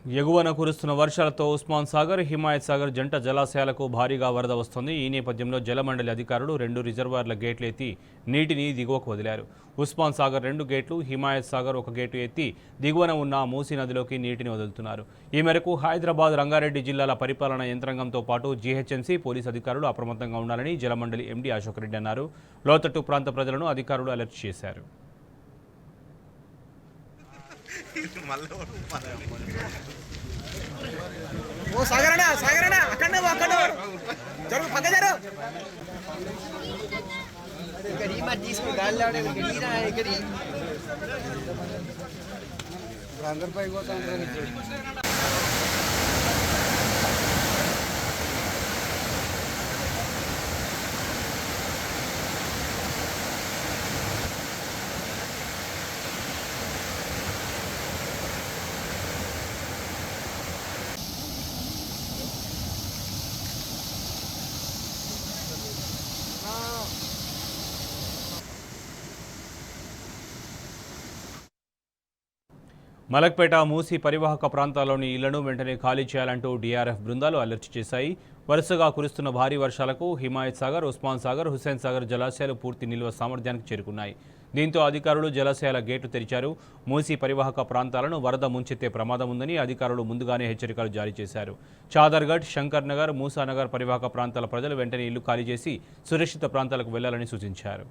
ఎగువన కురుస్తున్న వర్షాలతో ఉస్మాన్ సాగర్, హిమాయత్ సాగర్ జంట జలాశయాలకు భారీగా వరద వస్తోంది. ఈ నేపథ్యంలో జలమండలి అధికారులు 2 రిజర్వాయర్ల గేట్లు ఎత్తి నీటిని దిగువకు వదిలారు. ఉస్మాన్ సాగర్ 2 గేట్లు, హిమాయత్ సాగర్ 1 గేటు ఎత్తి దిగువన ఉన్న మూసీ నదిలోకి నీటిని వదులుతున్నారు. ఈ మేరకు హైదరాబాద్, రంగారెడ్డి జిల్లాల పరిపాలనా యంత్రాంగంతో పాటు జీహెచ్ఎంసీ పోలీసు అధికారులు అప్రమత్తంగా ఉండాలని జలమండలి ఎండీ అశోక్ రెడ్డి అన్నారు. లోతట్టు ప్రాంత ప్రజలను అధికారులు అలర్ట్ చేశారు. वो सागर है ना अखंड जरूर पक्का जरो गरीब मत इसको डाल लाने गरीब ना है गरीब गांगर पाई को तांद्रा नहीं మలక్పేట, మూసీ పరివాహక ప్రాంతాల్లోని ఇళ్లను వెంటనే ఖాళీ చేయాలంటూ డీఆర్ఎఫ్ బృందాలు అలర్ట్ చేశాయి. వరుసగా కురుస్తున్న భారీ వర్షాలకు హిమాయత్ సాగర్, ఉస్మాన్ సాగర్, హుస్సేన్ సాగర్ జలాశయాలు పూర్తి నిల్వ సామర్థ్యానికి చేరుకున్నాయి. దీంతో అధికారులు జలాశయాల గేట్లు తెరిచారు. మూసీ పరివాహక ప్రాంతాలను వరద ముంచెత్తే ప్రమాదం ఉందని అధికారులు ముందుగానే హెచ్చరికలు జారీ చేశారు. చాదర్ఘట్, శంకర్ నగర్, మూసానగర్ పరివాహక ప్రాంతాల ప్రజలు వెంటనే ఇల్లు ఖాళీ చేసి సురక్షిత ప్రాంతాలకు వెళ్లాలని సూచించారు.